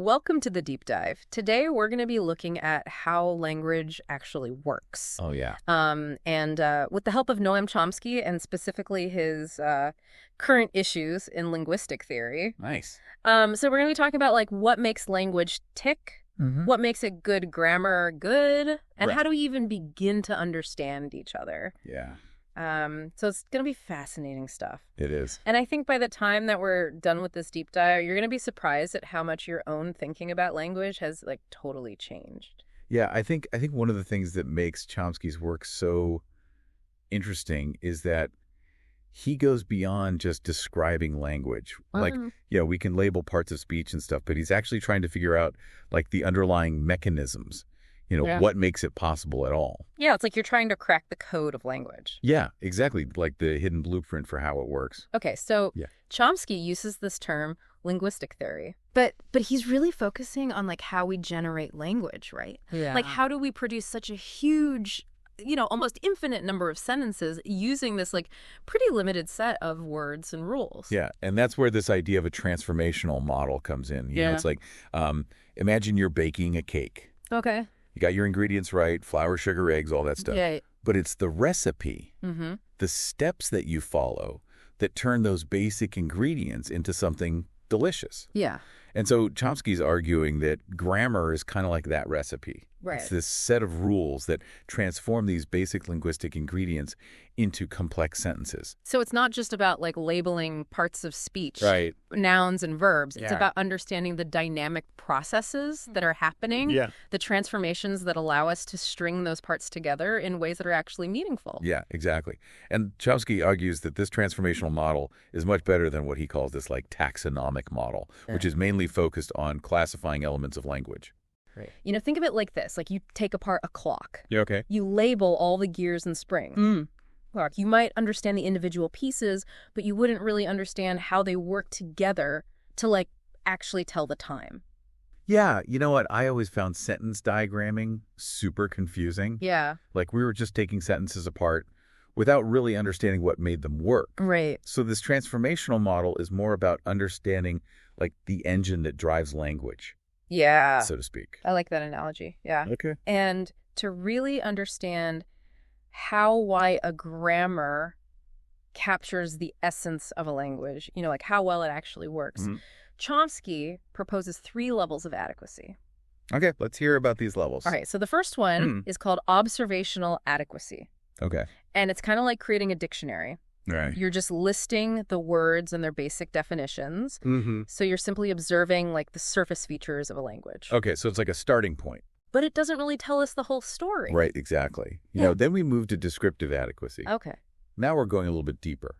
Welcome to the deep dive. Today we're going to be looking at how language actually works. Oh, yeah. With the help of Noam Chomsky and specifically his current issues in linguistic theory. Nice. So we're going to be talking about like what makes language tick, what makes a good grammar good, and how do we even begin to understand each other. Yeah. So it's going to be fascinating stuff. It is. And I think by the time that we're done with this deep dive, you're going to be surprised at how much your own thinking about language has like totally changed. Yeah, I think one of the things that makes Chomsky's work so interesting is that he goes beyond just describing language. Like, we can label parts of speech and stuff, but he's actually trying to figure out like the underlying mechanisms. What makes it possible at all. Yeah, it's like you're trying to crack the code of language. Yeah, exactly. Like the hidden blueprint for how it works. Okay, so Chomsky uses this term linguistic theory, but he's really focusing on like how we generate language, right? Yeah. Like how do we produce such a huge, almost infinite number of sentences using this like pretty limited set of words and rules. Yeah, and that's where this idea of a transformational model comes in. You know, it's like, imagine you're baking a cake. Okay. You got your ingredients right, flour, sugar, eggs, all that stuff. Yeah. But it's the recipe, the steps that you follow that turn those basic ingredients into something delicious. Yeah. And so Chomsky's arguing that grammar is kind of like that recipe. Right. It's this set of rules that transform these basic linguistic ingredients into complex sentences. So it's not just about like labeling parts of speech, right, nouns and verbs. It's about understanding the dynamic processes that are happening, the transformations that allow us to string those parts together in ways that are actually meaningful. Yeah, exactly. And Chomsky argues that this transformational model is much better than what he calls this like taxonomic model, which is mainly focused on classifying elements of language. Right. Think of it like this. Like you take apart a clock. Yeah, okay. You label all the gears and springs. Clock. You might understand the individual pieces, but you wouldn't really understand how they work together to like actually tell the time. Yeah, you know what? I always found sentence diagramming super confusing. Yeah. Like we were just taking sentences apart without really understanding what made them work. Right. So this transformational model is more about understanding like the engine that drives language. Yeah. So to speak. I like that analogy. Yeah. Okay. And to really understand why a grammar captures the essence of a language, like how well it actually works. Chomsky proposes 3 levels of adequacy. Okay, let's hear about these levels. All right, so the first one is called observational adequacy. Okay. And it's kind of like creating a dictionary. Right. You're just listing the words and their basic definitions. So you're simply observing like the surface features of a language. Okay, so it's like a starting point. But it doesn't really tell us the whole story. Right, exactly. You know, then we move to descriptive adequacy. Okay. Now we're going a little bit deeper.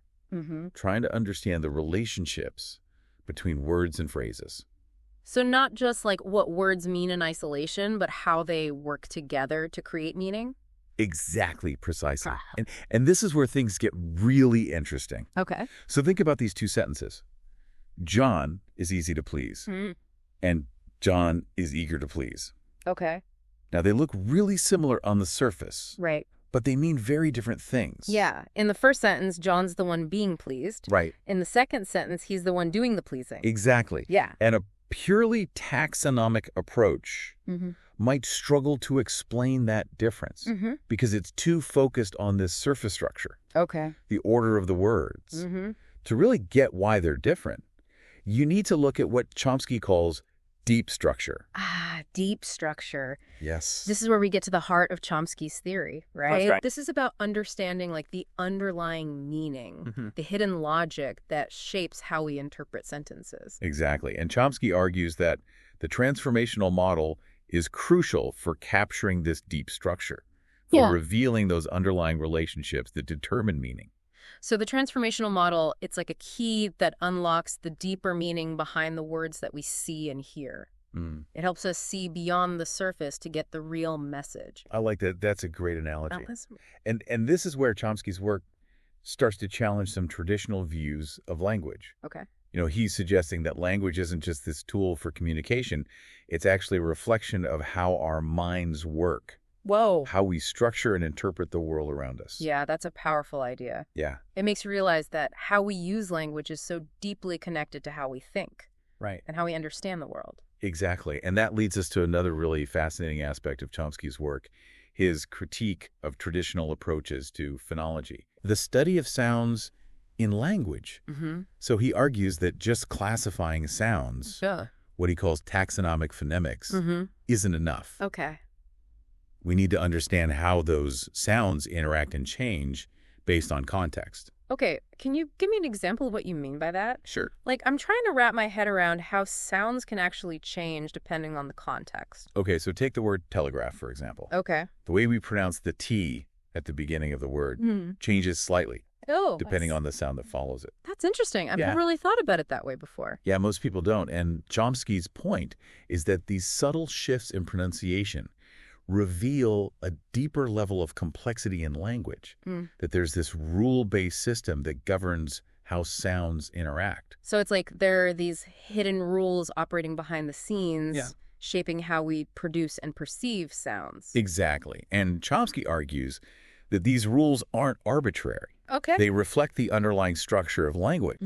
Trying to understand the relationships between words and phrases. So not just like what words mean in isolation, but how they work together to create meaning? Exactly, precisely. And this is where things get really interesting. Okay. So think about these 2 sentences. John is easy to please, and John is eager to please. Okay. Now, they look really similar on the surface. Right. But they mean very different things. Yeah. In the first sentence, John's the one being pleased. Right. In the second sentence, he's the one doing the pleasing. Exactly. Yeah. And a purely taxonomic approach might struggle to explain that difference because it's too focused on this surface structure. Okay. The order of the words. To really get why they're different, you need to look at what Chomsky calls deep structure. Deep structure. Yes. This is where we get to the heart of Chomsky's theory, right? That's right. This is about understanding like the underlying meaning, the hidden logic that shapes how we interpret sentences. Exactly. And Chomsky argues that the transformational model is crucial for capturing this deep structure, for revealing those underlying relationships that determine meaning. So the transformational model, it's like a key that unlocks the deeper meaning behind the words that we see and hear. It helps us see beyond the surface to get the real message. I like that. That's a great analogy. And this is where Chomsky's work starts to challenge some traditional views of language. Okay. He's suggesting that language isn't just this tool for communication. It's actually a reflection of how our minds work. Whoa. How we structure and interpret the world around us. Yeah, that's a powerful idea. Yeah. It makes you realize that how we use language is so deeply connected to how we think. Right. And how we understand the world. Exactly. And that leads us to another really fascinating aspect of Chomsky's work, his critique of traditional approaches to phonology, the study of sounds in language. So he argues that just classifying sounds, what he calls taxonomic phonemics, isn't enough. Okay. We need to understand how those sounds interact and change based on context. Okay, can you give me an example of what you mean by that? Sure. Like, I'm trying to wrap my head around how sounds can actually change depending on the context. Okay, so take the word telegraph, for example. Okay. The way we pronounce the T at the beginning of the word changes slightly, depending on the sound that follows it. That's interesting. I've never really thought about it that way before. Yeah, most people don't. And Chomsky's point is that these subtle shifts in pronunciation reveal a deeper level of complexity in language, that there's this rule-based system that governs how sounds interact. So it's like there are these hidden rules operating behind the scenes, shaping how we produce and perceive sounds. Exactly. And Chomsky argues that these rules aren't arbitrary. Okay. They reflect the underlying structure of language.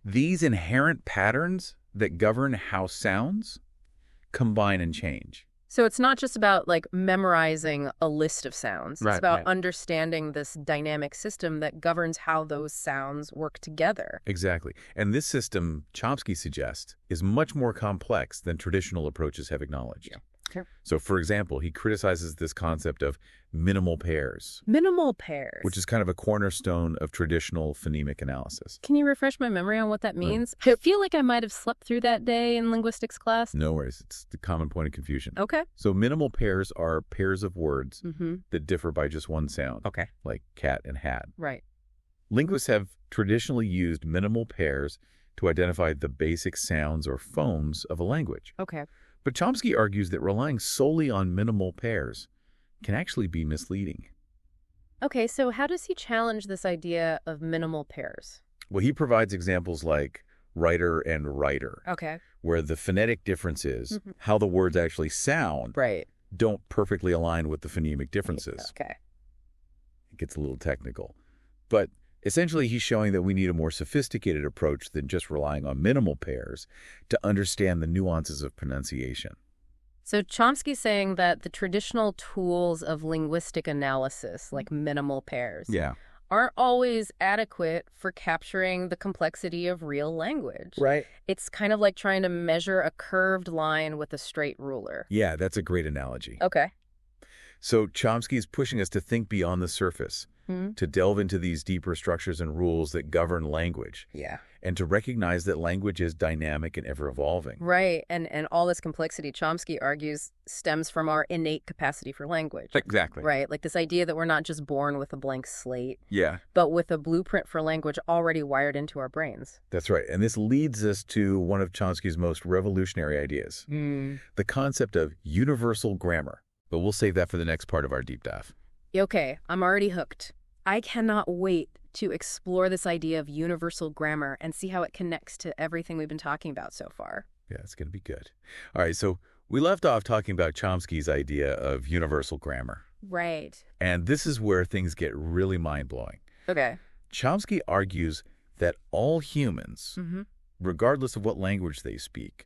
These inherent patterns that govern how sounds combine and change. So it's not just about, like, memorizing a list of sounds. It's about understanding this dynamic system that governs how those sounds work together. Exactly. And this system, Chomsky suggests, is much more complex than traditional approaches have acknowledged. So, for example, he criticizes this concept of minimal pairs. Minimal pairs. Which is kind of a cornerstone of traditional phonemic analysis. Can you refresh my memory on what that means? I feel like I might have slept through that day in linguistics class. No worries. It's the common point of confusion. Okay. So minimal pairs are pairs of words that differ by just one sound. Okay. Like cat and hat. Right. Linguists have traditionally used minimal pairs to identify the basic sounds or phones of a language. Okay. But Chomsky argues that relying solely on minimal pairs can actually be misleading. Okay, so how does he challenge this idea of minimal pairs? Well, he provides examples like writer and writer. Okay. Where the phonetic differences, how the words actually sound, don't perfectly align with the phonemic differences. Okay. It gets a little technical. But essentially, he's showing that we need a more sophisticated approach than just relying on minimal pairs to understand the nuances of pronunciation. So Chomsky's saying that the traditional tools of linguistic analysis, like minimal pairs, aren't always adequate for capturing the complexity of real language. Right. It's kind of like trying to measure a curved line with a straight ruler. Yeah, that's a great analogy. Okay. So Chomsky is pushing us to think beyond the surface, to delve into these deeper structures and rules that govern language. Yeah. And to recognize that language is dynamic and ever-evolving. Right. And all this complexity, Chomsky argues, stems from our innate capacity for language. Exactly. Right. Like this idea that we're not just born with a blank slate, Yeah. but with a blueprint for language already wired into our brains. That's right. And this leads us to one of Chomsky's most revolutionary ideas, the concept of universal grammar. But we'll save that for the next part of our deep dive. Okay, I'm already hooked. I cannot wait to explore this idea of universal grammar and see how it connects to everything we've been talking about so far. Yeah, it's going to be good. All right, so we left off talking about Chomsky's idea of universal grammar. Right. And this is where things get really mind-blowing. Okay. Chomsky argues that all humans, regardless of what language they speak,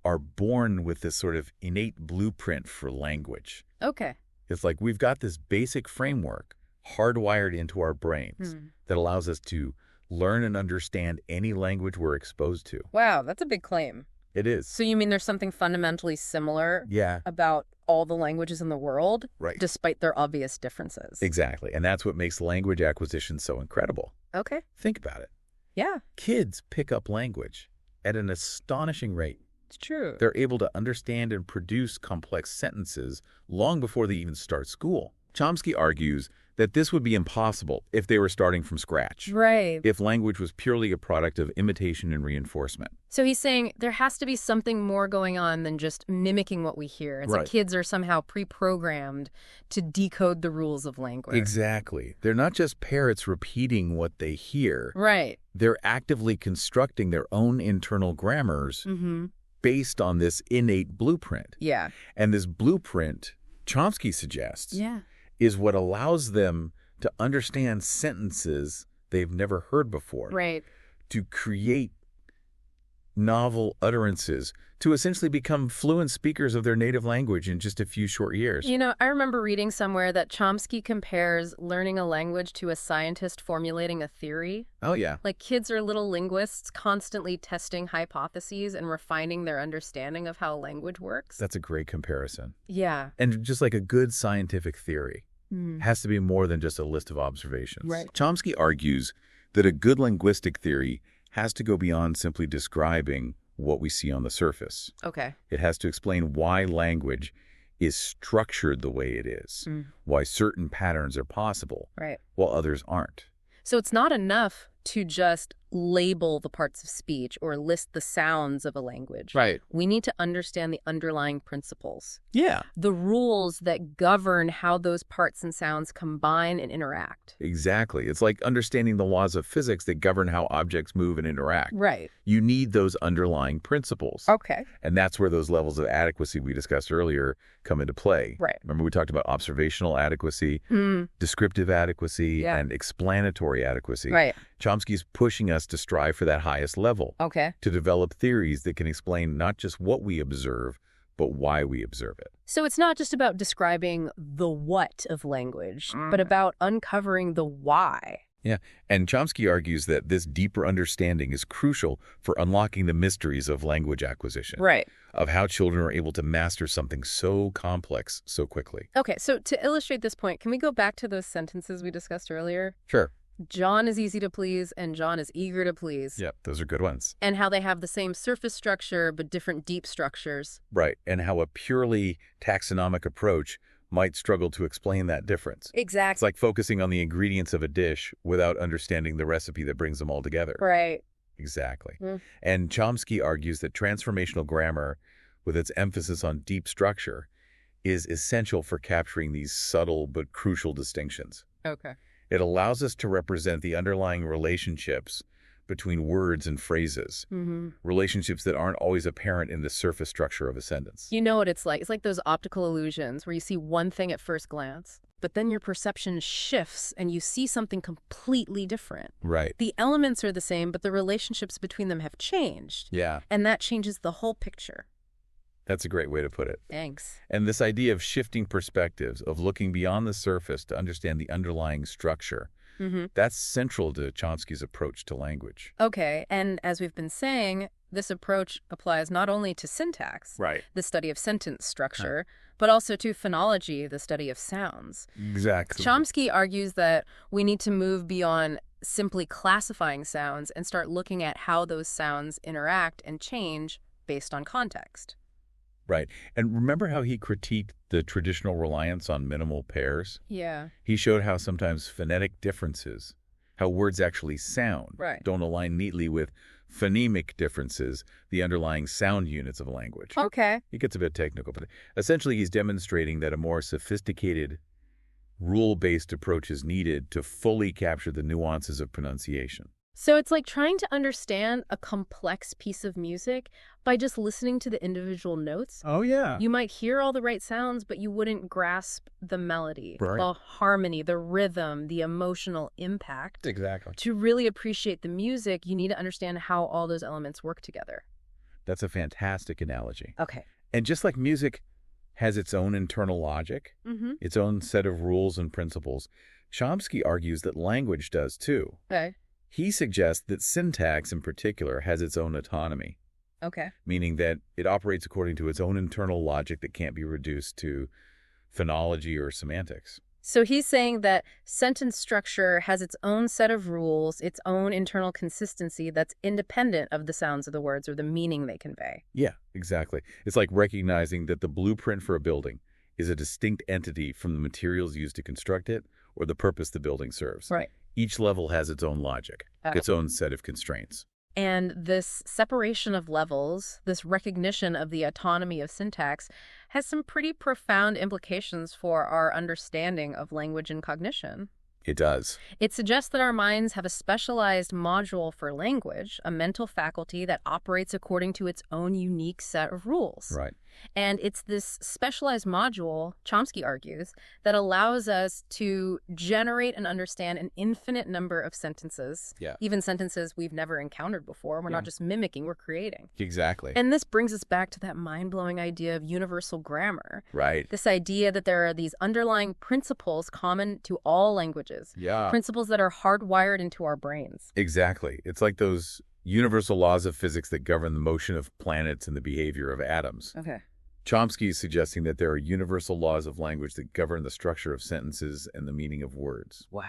are born with this sort of innate blueprint for language. Okay. It's like we've got this basic framework hardwired into our brains that allows us to learn and understand any language we're exposed to. Wow, that's a big claim. It is. So you mean there's something fundamentally similar about all the languages in the world, despite their obvious differences? Exactly. And that's what makes language acquisition so incredible. Okay. Think about it. Yeah. Kids pick up language at an astonishing rate. It's true. They're able to understand and produce complex sentences long before they even start school. Chomsky argues that this would be impossible if they were starting from scratch. Right. If language was purely a product of imitation and reinforcement. So he's saying there has to be something more going on than just mimicking what we hear. It's like kids are somehow pre-programmed to decode the rules of language. Exactly. They're not just parrots repeating what they hear. Right. They're actively constructing their own internal grammars based on this innate blueprint. Yeah. And this blueprint, Chomsky suggests, is what allows them to understand sentences they've never heard before. Right. To create novel utterances to essentially become fluent speakers of their native language in just a few short years. You know, I remember reading somewhere that Chomsky compares learning a language to a scientist formulating a theory. Oh, yeah. Like kids are little linguists constantly testing hypotheses and refining their understanding of how language works. That's a great comparison. Yeah. And just like a good scientific theory has to be more than just a list of observations. Right. Chomsky argues that a good linguistic theory has to go beyond simply describing what we see on the surface. Okay. It has to explain why language is structured the way it is, why certain patterns are possible, Right. while others aren't. So it's not enough to just label the parts of speech or list the sounds of a language. Right. We need to understand the underlying principles, Yeah. the rules that govern how those parts and sounds combine and interact. Exactly. It's like understanding the laws of physics that govern how objects move and interact. Right. You need those underlying principles. Okay. And that's where those levels of adequacy we discussed earlier come into play. Right. Remember we talked about observational adequacy, descriptive adequacy, and explanatory adequacy. Right. Chomsky's pushing us to strive for that highest level, Okay. to develop theories that can explain not just what we observe, but why we observe it. So it's not just about describing the what of language, but about uncovering the why. Yeah, and Chomsky argues that this deeper understanding is crucial for unlocking the mysteries of language acquisition. Right. Of how children are able to master something so complex so quickly. Okay, so to illustrate this point, can we go back to those sentences we discussed earlier? Sure. John is easy to please and John is eager to please. Yep, those are good ones. And how they have the same surface structure but different deep structures. Right, and how a purely taxonomic approach might struggle to explain that difference. Exactly. It's like focusing on the ingredients of a dish without understanding the recipe that brings them all together. Right. Exactly. And Chomsky argues that transformational grammar, with its emphasis on deep structure, is essential for capturing these subtle but crucial distinctions. Okay. It allows us to represent the underlying relationships between words and phrases, relationships that aren't always apparent in the surface structure of a sentence. You know what it's like? It's like those optical illusions where you see one thing at first glance, but then your perception shifts and you see something completely different. Right. The elements are the same, but the relationships between them have changed. Yeah. And that changes the whole picture. That's a great way to put it. Thanks. And this idea of shifting perspectives, of looking beyond the surface to understand the underlying structure, that's central to Chomsky's approach to language. Okay, and as we've been saying, this approach applies not only to syntax, Right. the study of sentence structure, but also to phonology, the study of sounds. Exactly. Chomsky argues that we need to move beyond simply classifying sounds and start looking at how those sounds interact and change based on context. Right. And remember how he critiqued the traditional reliance on minimal pairs? Yeah. He showed how sometimes phonetic differences, how words actually sound, don't align neatly with phonemic differences, the underlying sound units of a language. Okay. He gets a bit technical, but essentially he's demonstrating that a more sophisticated, rule-based approach is needed to fully capture the nuances of pronunciation. So it's like trying to understand a complex piece of music by just listening to the individual notes. Oh, yeah. You might hear all the right sounds, but you wouldn't grasp the melody, Right. the harmony, the rhythm, the emotional impact. Exactly. To really appreciate the music, you need to understand how all those elements work together. That's a fantastic analogy. Okay. And just like music has its own internal logic, its own set of rules and principles, Chomsky argues that language does too. Okay. He suggests that syntax in particular has its own autonomy, Okay. meaning that it operates according to its own internal logic that can't be reduced to phonology or semantics. So he's saying that sentence structure has its own set of rules, its own internal consistency that's independent of the sounds of the words or the meaning they convey. Yeah, exactly. It's like recognizing that the blueprint for a building is a distinct entity from the materials used to construct it or the purpose the building serves. Right. Each level has its own logic, its own set of constraints. And this separation of levels, this recognition of the autonomy of syntax, has some pretty profound implications for our understanding of language and cognition. It does. It suggests that our minds have a specialized module for language, a mental faculty that operates according to its own unique set of rules. Right. And it's this specialized module, Chomsky argues, that allows us to generate and understand an infinite number of sentences, even sentences we've never encountered before. We're not just mimicking, we're creating. Exactly. And this brings us back to that mind-blowing idea of universal grammar. Right. This idea that there are these underlying principles common to all languages. Yeah. Principles that are hardwired into our brains. Exactly. It's like those universal laws of physics that govern the motion of planets and the behavior of atoms. Okay. Chomsky is suggesting that there are universal laws of language that govern the structure of sentences and the meaning of words. Wow.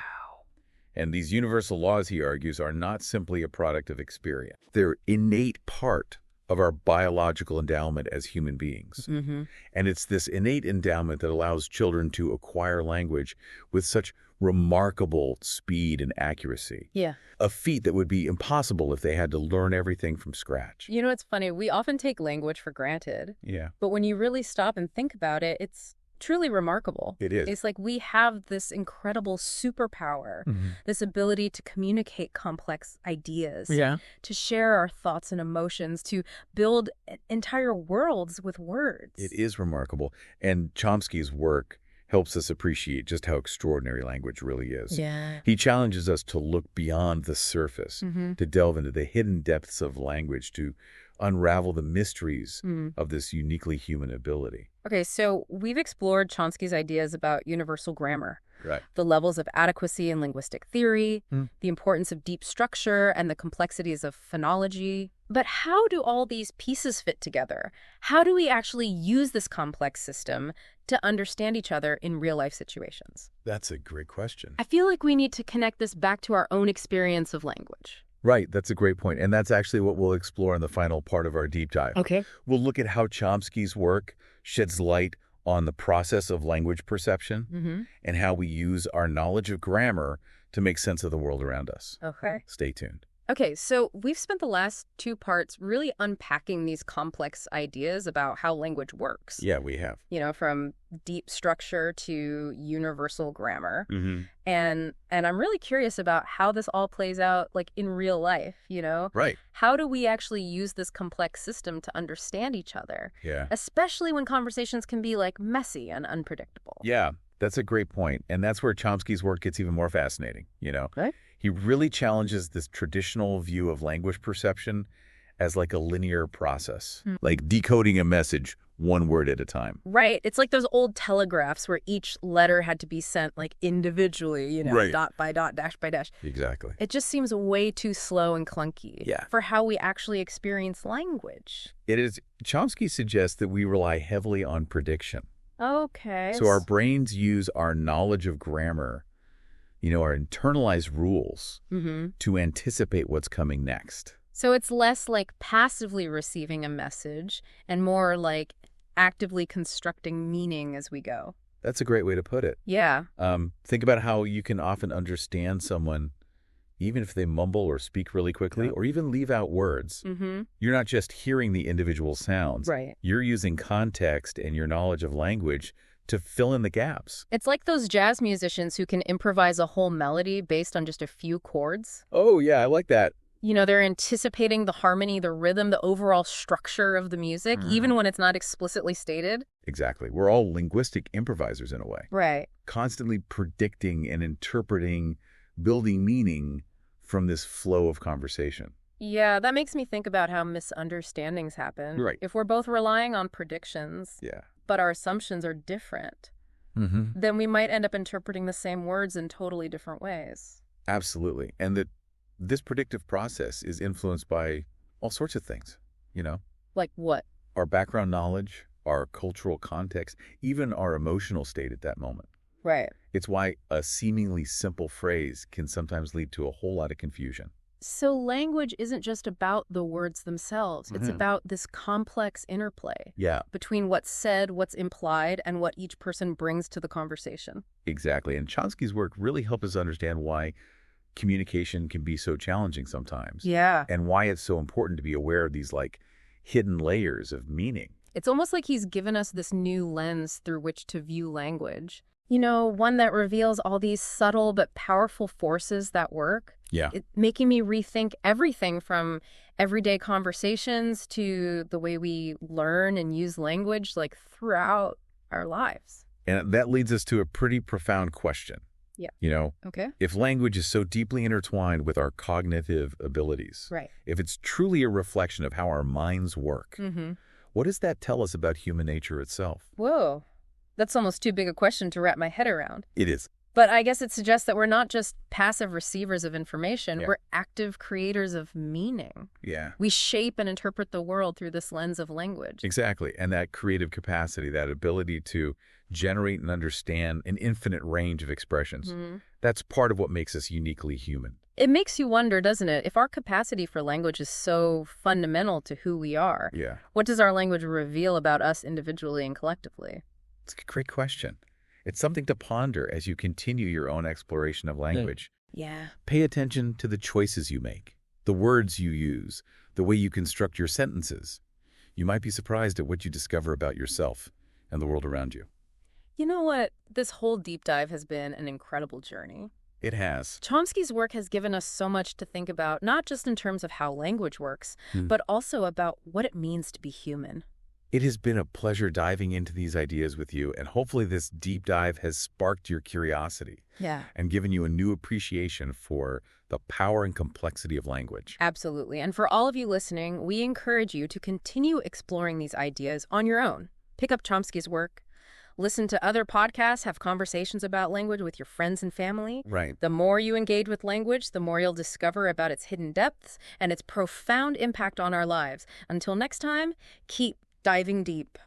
And these universal laws, he argues, are not simply a product of experience. They're innate part of our biological endowment as human beings. Mm-hmm. And it's this innate endowment that allows children to acquire language with such remarkable speed and accuracy. Yeah. A feat that would be impossible if they had to learn everything from scratch. You know, it's funny. We often take language for granted. Yeah. But when you really stop and think about it, it's truly remarkable. It is. It's like we have this incredible superpower, this ability to communicate complex ideas, to share our thoughts and emotions, to build entire worlds with words. It is remarkable. And Chomsky's work helps us appreciate just how extraordinary language really is. Yeah. He challenges us to look beyond the surface, to delve into the hidden depths of language, to unravel the mysteries of this uniquely human ability. Okay, so we've explored Chomsky's ideas about universal grammar, Right. the levels of adequacy in linguistic theory, the importance of deep structure, and the complexities of phonology. But how do all these pieces fit together? How do we actually use this complex system to understand each other in real-life situations? That's a great question. I feel like we need to connect this back to our own experience of language. Right, that's a great point. And that's actually what we'll explore in the final part of our deep dive. Okay. We'll look at how Chomsky's work sheds light on the process of language perception and how we use our knowledge of grammar to make sense of the world around us. Okay. Stay tuned. Okay, so we've spent the last 2 parts really unpacking these complex ideas about how language works. Yeah, we have. You know, from deep structure to universal grammar. And I'm really curious about how this all plays out, like, in real life, you know? Right. How do we actually use this complex system to understand each other? Yeah. Especially when conversations can be, like, messy and unpredictable. Yeah, that's a great point. And that's where Chomsky's work gets even more fascinating, you know? Right. He really challenges this traditional view of language perception as like a linear process, like decoding a message one word at a time. Right. It's like those old telegraphs where each letter had to be sent like individually, you know, dot by dot, dash by dash. Exactly. It just seems way too slow and clunky for how we actually experience language. It is. Chomsky suggests that we rely heavily on prediction. Okay. So our brains use our knowledge of grammar, you know, our internalized rules to anticipate what's coming next. So it's less like passively receiving a message and more like actively constructing meaning as we go. That's a great way to put it. Yeah. Think about how you can often understand someone even if they mumble or speak really quickly or even leave out words. You're not just hearing the individual sounds. Right. You're using context and your knowledge of language to fill in the gaps. It's like those jazz musicians who can improvise a whole melody based on just a few chords. Oh, yeah, I like that. You know, they're anticipating the harmony, the rhythm, the overall structure of the music, even when it's not explicitly stated. Exactly. We're all linguistic improvisers in a way. Right. Constantly predicting and interpreting, building meaning from this flow of conversation. Yeah, that makes me think about how misunderstandings happen. Right. If we're both relying on predictions, but our assumptions are different, then we might end up interpreting the same words in totally different ways. Absolutely. And this predictive process is influenced by all sorts of things, you know? Like what? Our background knowledge, our cultural context, even our emotional state at that moment. Right. It's why a seemingly simple phrase can sometimes lead to a whole lot of confusion. So language isn't just about the words themselves. It's about this complex interplay between what's said, what's implied, and what each person brings to the conversation. Exactly. And Chomsky's work really helps us understand why communication can be so challenging sometimes. Yeah. And why it's so important to be aware of these like hidden layers of meaning. It's almost like he's given us this new lens through which to view language. One that reveals all these subtle but powerful forces that work. Yeah. Making me rethink everything from everyday conversations to the way we learn and use language, like, throughout our lives. And that leads us to a pretty profound question. Yeah. Okay. If language is so deeply intertwined with our cognitive abilities, Right. if it's truly a reflection of how our minds work, what does that tell us about human nature itself? Whoa. That's almost too big a question to wrap my head around. It is. But I guess it suggests that we're not just passive receivers of information. Yeah. We're active creators of meaning. Yeah. We shape and interpret the world through this lens of language. Exactly. And that creative capacity, that ability to generate and understand an infinite range of expressions, that's part of what makes us uniquely human. It makes you wonder, doesn't it, if our capacity for language is so fundamental to who we are, Yeah. what does our language reveal about us individually and collectively? It's a great question. It's something to ponder as you continue your own exploration of language. Yeah. Pay attention to the choices you make, the words you use, the way you construct your sentences. You might be surprised at what you discover about yourself and the world around you. You know what? This whole deep dive has been an incredible journey. It has. Chomsky's work has given us so much to think about, not just in terms of how language works, but also about what it means to be human. It has been a pleasure diving into these ideas with you, and hopefully this deep dive has sparked your curiosity and given you a new appreciation for the power and complexity of language. Absolutely. And for all of you listening, we encourage you to continue exploring these ideas on your own. Pick up Chomsky's work. Listen to other podcasts, have conversations about language with your friends and family. Right. The more you engage with language, the more you'll discover about its hidden depths and its profound impact on our lives. Until next time, keep diving deep.